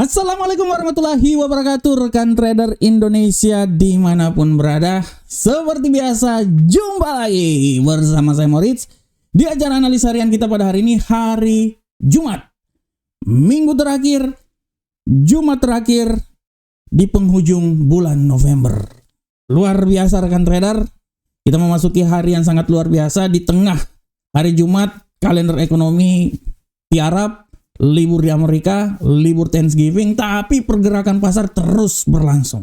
Assalamualaikum warahmatullahi wabarakatuh, rekan trader Indonesia dimanapun berada. Seperti biasa, jumpa lagi bersama saya Moritz di acara analisa harian kita pada hari ini, hari Jumat, minggu terakhir, Jumat terakhir di penghujung bulan November. Luar biasa rekan trader, kita memasuki hari yang sangat luar biasa di tengah hari Jumat, kalender ekonomi di Arab, libur di Amerika, libur Thanksgiving, tapi pergerakan pasar terus berlangsung.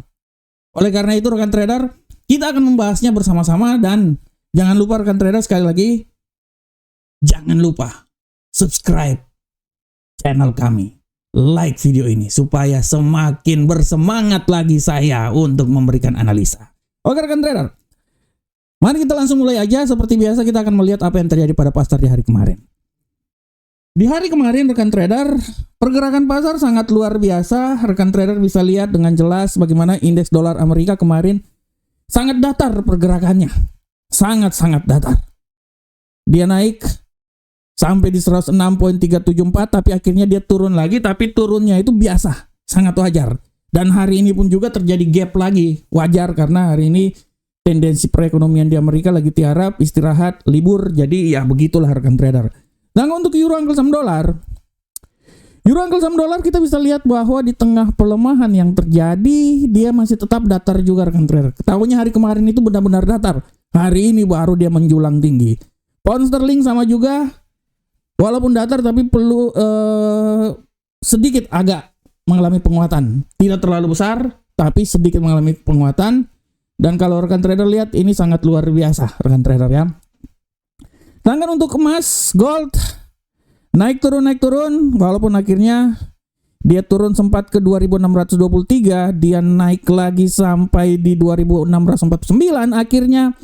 Oleh karena itu rekan trader, kita akan membahasnya bersama-sama dan jangan lupa rekan trader, sekali lagi, jangan lupa subscribe channel kami, like video ini supaya semakin bersemangat lagi saya untuk memberikan analisa. Oke rekan trader, mari kita langsung mulai aja. Seperti biasa kita akan melihat apa yang terjadi pada pasar di hari kemarin. Di hari kemarin rekan trader, pergerakan pasar sangat luar biasa. Rekan trader bisa lihat dengan jelas bagaimana indeks dolar Amerika kemarin sangat datar pergerakannya. Sangat-sangat datar. Dia naik sampai di 106.374, tapi akhirnya dia turun lagi, tapi turunnya itu biasa, sangat wajar. Dan hari ini pun juga terjadi gap lagi, wajar karena hari ini tendensi perekonomian di Amerika lagi tiarap, istirahat, libur, jadi ya begitulah rekan trader. Nah untuk euro angkel saham dolar, kita bisa lihat bahwa di tengah pelemahan yang terjadi, dia masih tetap datar juga rekan trader. Ketahuinya hari kemarin itu benar-benar datar, hari ini baru dia menjulang tinggi. Pound sterling sama juga, walaupun datar tapi perlu sedikit agak mengalami penguatan, tidak terlalu besar tapi sedikit mengalami penguatan. Dan kalau rekan trader lihat, ini sangat luar biasa rekan trader ya. Sedangkan untuk emas, gold, naik turun, walaupun akhirnya dia turun sempat ke 2623, dia naik lagi sampai di 2649, akhirnya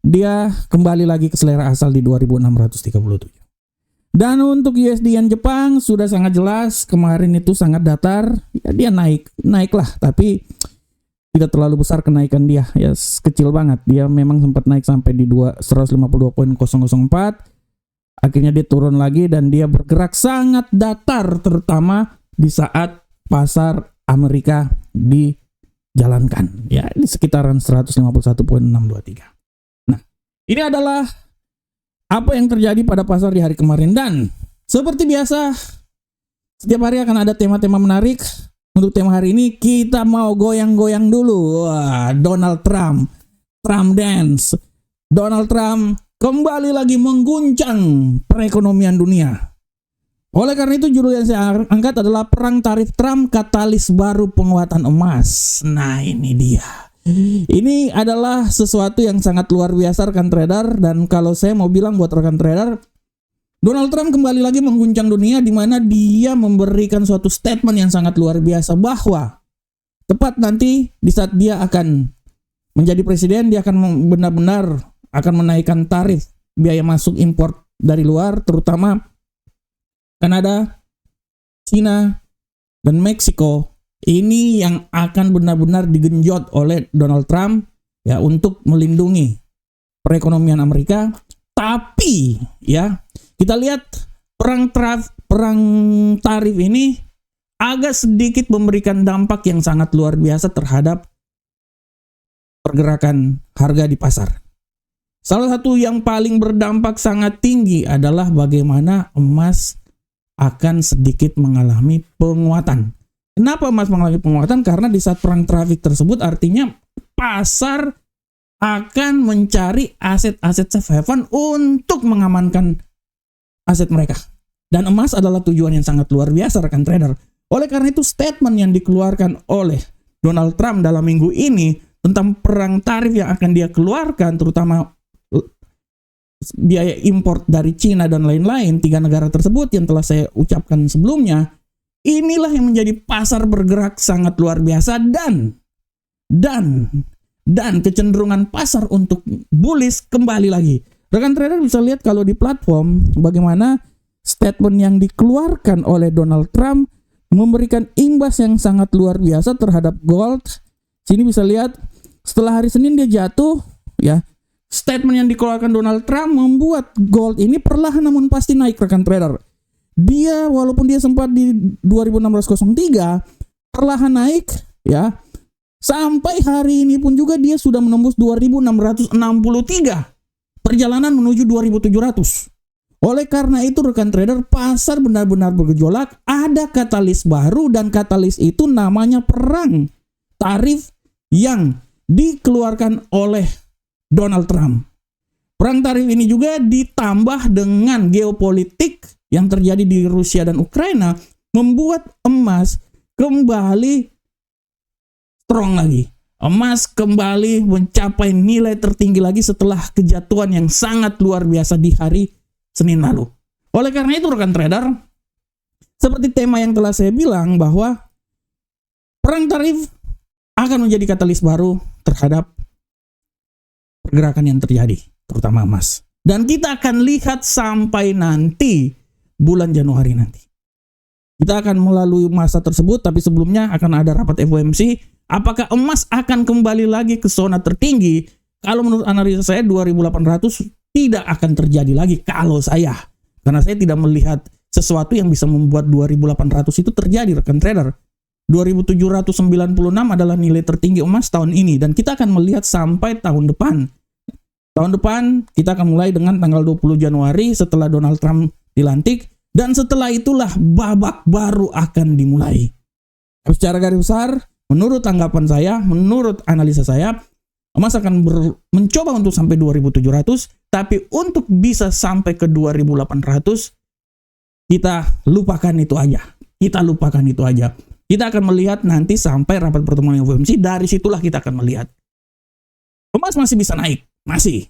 dia kembali lagi ke selera asal di 2637. Dan untuk USD yen Jepang sudah sangat jelas, kemarin itu sangat datar, ya dia naiklah, tapi tidak terlalu besar kenaikan dia, ya kecil banget. Dia memang sempat naik sampai di 152.004, akhirnya dia turun lagi dan dia bergerak sangat datar, terutama di saat pasar Amerika dijalankan, ya di sekitaran 151.623. Nah, ini adalah apa yang terjadi pada pasar di hari kemarin. Dan seperti biasa, setiap hari akan ada tema-tema menarik. Untuk tema hari ini kita mau goyang-goyang dulu. Wah, Donald Trump dance. Donald Trump kembali lagi mengguncang perekonomian dunia. Oleh karena itu judul yang saya angkat adalah Perang Tarif Trump, Katalis Baru Penguatan Emas. Nah ini dia. Ini adalah sesuatu yang sangat luar biasa rekan trader. Dan kalau saya mau bilang buat rekan trader, Donald Trump kembali lagi mengguncang dunia, di mana dia memberikan suatu statement yang sangat luar biasa bahwa tepat nanti di saat dia akan menjadi presiden, dia akan benar-benar akan menaikkan tarif biaya masuk impor dari luar, terutama Kanada, Cina, dan Meksiko. Ini yang akan benar-benar digenjot oleh Donald Trump ya untuk melindungi perekonomian Amerika. Tapi ya kita lihat perang tarif ini agak sedikit memberikan dampak yang sangat luar biasa terhadap pergerakan harga di pasar. Salah satu yang paling berdampak sangat tinggi adalah bagaimana emas akan sedikit mengalami penguatan. Kenapa emas mengalami penguatan? Karena di saat perang tarif tersebut artinya pasar akan mencari aset-aset safe haven untuk mengamankan aset mereka. Dan emas adalah tujuan yang sangat luar biasa rekan trader. Oleh karena itu statement yang dikeluarkan oleh Donald Trump dalam minggu ini tentang perang tarif yang akan dia keluarkan, terutama biaya import dari Cina dan lain-lain, 3 negara tersebut yang telah saya ucapkan sebelumnya, inilah yang menjadi pasar bergerak sangat luar biasa dan kecenderungan pasar untuk bullish kembali lagi. Rekan trader bisa lihat kalau di platform bagaimana statement yang dikeluarkan oleh Donald Trump memberikan imbas yang sangat luar biasa terhadap gold. Sini bisa lihat setelah hari Senin dia jatuh ya. Statement yang dikeluarkan Donald Trump membuat gold ini perlahan namun pasti naik rekan trader. dia walaupun dia sempat di 2603 perlahan naik ya. Sampai hari ini pun juga dia sudah menembus 2663. Perjalanan menuju 2700. Oleh karena itu rekan trader, pasar benar-benar bergejolak, ada katalis baru dan katalis itu namanya perang tarif yang dikeluarkan oleh Donald Trump. Perang tarif ini juga ditambah dengan geopolitik yang terjadi di Rusia dan Ukraina membuat emas kembali strong lagi. Emas kembali mencapai nilai tertinggi lagi setelah kejatuhan yang sangat luar biasa di hari Senin lalu. Oleh karena itu rekan trader, seperti tema yang telah saya bilang bahwa perang tarif akan menjadi katalis baru terhadap pergerakan yang terjadi, terutama emas. Dan kita akan lihat sampai nanti bulan Januari nanti. Kita akan melalui masa tersebut, tapi sebelumnya akan ada rapat FOMC. Apakah emas akan kembali lagi ke zona tertinggi? Kalau menurut analisa saya 2800 tidak akan terjadi lagi kalau saya. Karena saya tidak melihat sesuatu yang bisa membuat 2800 itu terjadi rekan trader. 2796 adalah nilai tertinggi emas tahun ini dan kita akan melihat sampai tahun depan. Tahun depan kita akan mulai dengan tanggal 20 Januari setelah Donald Trump dilantik dan setelah itulah babak baru akan dimulai. Secara garis besar, menurut tanggapan saya, menurut analisa saya, emas akan mencoba untuk sampai 2700, tapi untuk bisa sampai ke 2800, kita lupakan itu aja. Kita lupakan itu aja. Kita akan melihat nanti sampai rapat pertemuan FOMC, dari situlah kita akan melihat. Emas masih bisa naik, masih.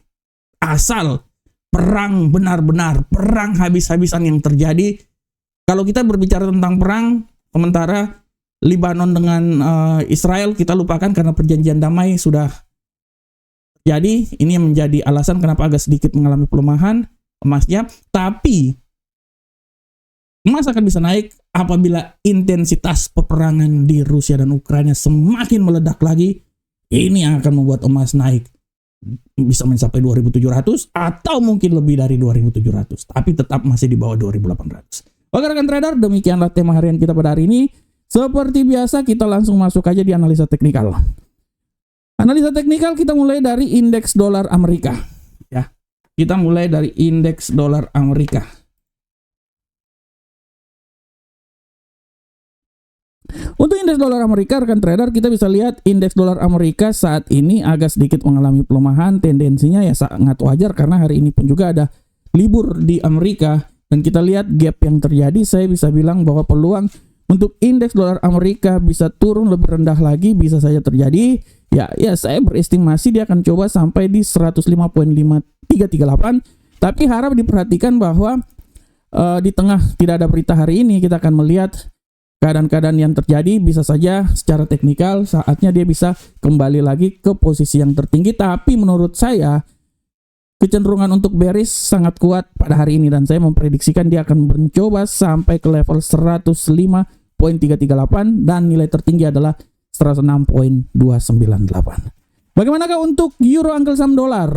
Asal perang benar-benar, perang habis-habisan yang terjadi. Kalau kita berbicara tentang perang, sementara Lebanon dengan Israel kita lupakan karena perjanjian damai sudah. Jadi ini yang menjadi alasan kenapa agak sedikit mengalami pelemahan emasnya. Tapi emas akan bisa naik apabila intensitas peperangan di Rusia dan Ukraina semakin meledak lagi. Ini yang akan membuat emas naik. Bisa mencapai 2700 atau mungkin lebih dari 2700. Tapi tetap masih di bawah 2800. Oke rekan trader, demikianlah tema harian kita pada hari ini. Seperti biasa kita langsung masuk aja di analisa teknikal. Analisa teknikal kita mulai dari indeks dolar Amerika. Ya, kita mulai dari indeks dolar Amerika. Untuk indeks dolar Amerika, rekan trader, kita bisa lihat indeks dolar Amerika saat ini agak sedikit mengalami pelemahan. Tendensinya ya sangat wajar karena hari ini pun juga ada libur di Amerika. Dan kita lihat gap yang terjadi, saya bisa bilang bahwa peluang untuk indeks dolar Amerika bisa turun lebih rendah lagi, bisa saja terjadi. Ya saya berestimasi dia akan coba sampai di 105.5338. Tapi harap diperhatikan bahwa di tengah tidak ada berita hari ini, kita akan melihat keadaan-keadaan yang terjadi. Bisa saja secara teknikal saatnya dia bisa kembali lagi ke posisi yang tertinggi. Tapi menurut saya kecenderungan untuk bearish sangat kuat pada hari ini dan saya memprediksikan dia akan mencoba sampai ke level 105.338 dan nilai tertinggi adalah 106.298. Bagaimanakah untuk euro angkel saham dolar?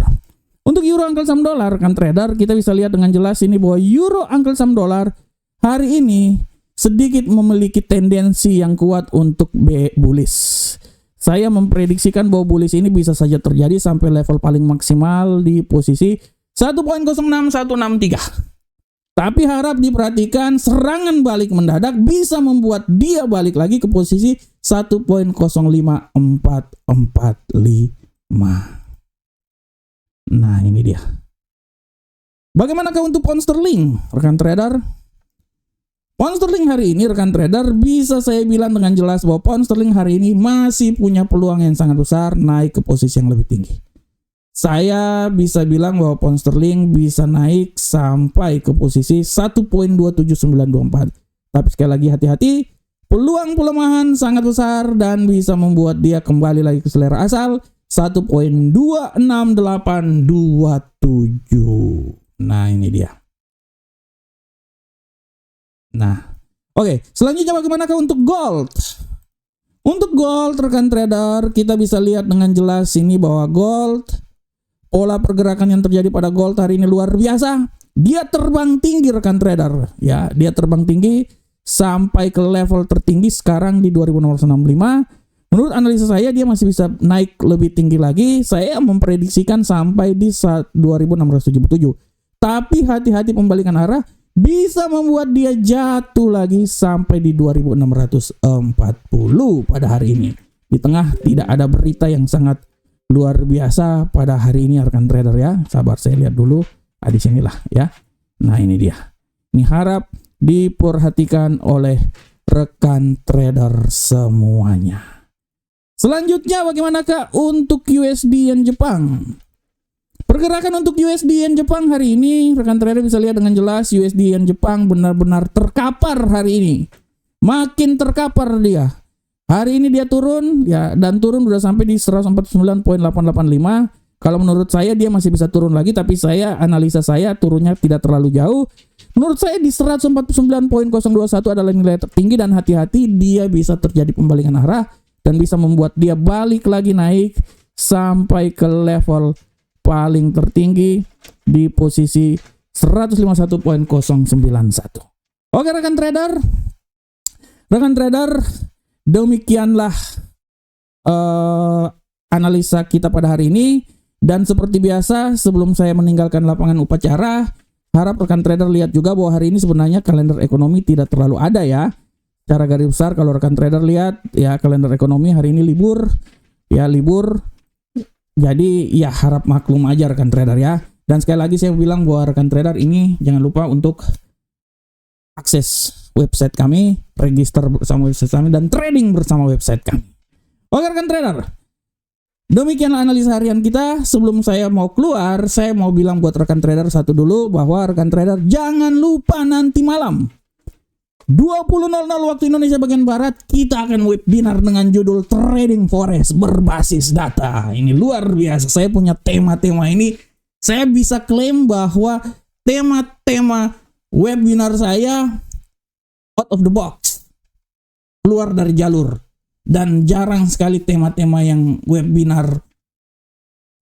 Untuk euro angkel saham dolar kan trader, kita bisa lihat dengan jelas ini bahwa euro angkel saham dolar hari ini sedikit memiliki tendensi yang kuat untuk bullish. Saya memprediksikan bahwa bullish ini bisa saja terjadi sampai level paling maksimal di posisi 1.06163. Tapi harap diperhatikan serangan balik mendadak bisa membuat dia balik lagi ke posisi 1.05445. Nah ini dia. Bagaimanakah untuk pound sterling, rekan trader? Pound sterling hari ini rekan trader bisa saya bilang dengan jelas bahwa pound sterling hari ini masih punya peluang yang sangat besar naik ke posisi yang lebih tinggi. Saya bisa bilang bahwa pound sterling bisa naik sampai ke posisi 1.27924. Tapi sekali lagi hati-hati, peluang pelemahan sangat besar dan bisa membuat dia kembali lagi ke selera asal 1.26827. Nah ini dia. Nah, oke. Selanjutnya bagaimanakah untuk gold? Untuk gold rekan trader, kita bisa lihat dengan jelas ini bahwa gold, pola pergerakan yang terjadi pada gold hari ini luar biasa. dia terbang tinggi rekan trader ya, dia terbang tinggi sampai ke level tertinggi sekarang di 2665. Menurut analisa saya dia masih bisa naik lebih tinggi lagi. Saya memprediksikan sampai di 2677. Tapi hati-hati pembalikan arah bisa membuat dia jatuh lagi sampai di 2640 pada hari ini. Di tengah tidak ada berita yang sangat luar biasa pada hari ini rekan trader ya. Sabar saya lihat dulu. Di sinilah ya. Nah ini dia. Ini harap diperhatikan oleh rekan trader semuanya. Selanjutnya bagaimanakah untuk USD Yen Jepang? Pergerakan untuk USD Yen Jepang hari ini rekan trader bisa lihat dengan jelas USD Yen Jepang benar-benar terkapar hari ini. Makin terkapar dia. Hari ini dia turun ya, dan turun sudah sampai di 149.885. Kalau menurut saya dia masih bisa turun lagi, tapi analisa saya turunnya tidak terlalu jauh. Menurut saya di 149.021 adalah nilai tertinggi dan hati-hati dia bisa terjadi pembalikan arah dan bisa membuat dia balik lagi naik sampai ke level paling tertinggi di posisi 151.091. Oke rekan trader, demikianlah analisa kita pada hari ini. Dan seperti biasa sebelum saya meninggalkan lapangan upacara, harap rekan trader lihat juga bahwa hari ini sebenarnya kalender ekonomi tidak terlalu ada ya. Secara garis besar kalau rekan trader lihat ya, kalender ekonomi hari ini libur. Jadi ya harap maklum aja rekan trader ya. Dan sekali lagi saya bilang bahwa rekan trader ini jangan lupa untuk akses website kami, register bersama website kami, dan trading bersama website kami. Oke rekan trader, demikianlah analisa harian kita. Sebelum saya mau keluar, saya mau bilang buat rekan trader satu dulu, bahwa rekan trader jangan lupa nanti malam 20.00 waktu Indonesia bagian Barat kita akan webinar dengan judul Trading Forex berbasis data. Ini luar biasa. Saya punya tema-tema ini. Saya bisa klaim bahwa tema-tema webinar saya out of the box, keluar dari jalur. Dan jarang sekali tema-tema yang webinar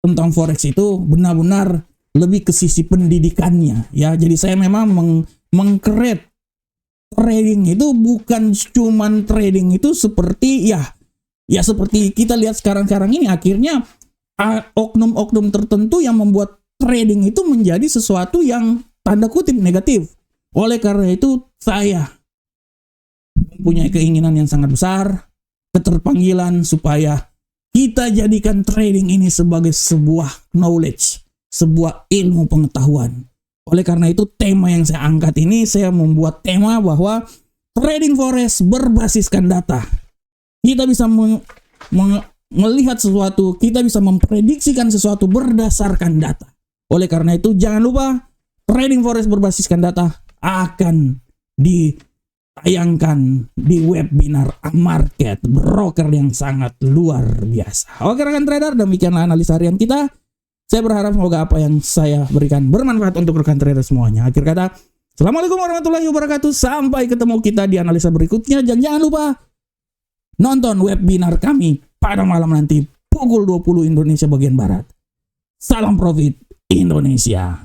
tentang forex itu benar-benar lebih ke sisi pendidikannya ya. Jadi saya memang meng-create trading itu bukan cuman trading itu seperti ya seperti kita lihat sekarang ini, akhirnya oknum-oknum tertentu yang membuat trading itu menjadi sesuatu yang tanda kutip negatif. Oleh karena itu saya mempunyai keinginan yang sangat besar, keterpanggilan supaya kita jadikan trading ini sebagai sebuah knowledge, sebuah ilmu pengetahuan. Oleh karena itu tema yang saya angkat ini, saya membuat tema bahwa trading forex berbasiskan data. Kita bisa melihat sesuatu, kita bisa memprediksikan sesuatu berdasarkan data. Oleh karena itu jangan lupa trading forex berbasiskan data akan ditayangkan di webinar Market Broker yang sangat luar biasa. Oke rekan trader, demikianlah analisa harian kita. Saya berharap semoga apa yang saya berikan bermanfaat untuk rekan trader semuanya. Akhir kata, Assalamualaikum warahmatullahi wabarakatuh. Sampai ketemu kita di analisa berikutnya. Dan jangan lupa nonton webinar kami pada malam nanti pukul 20 Indonesia bagian Barat. Salam profit Indonesia.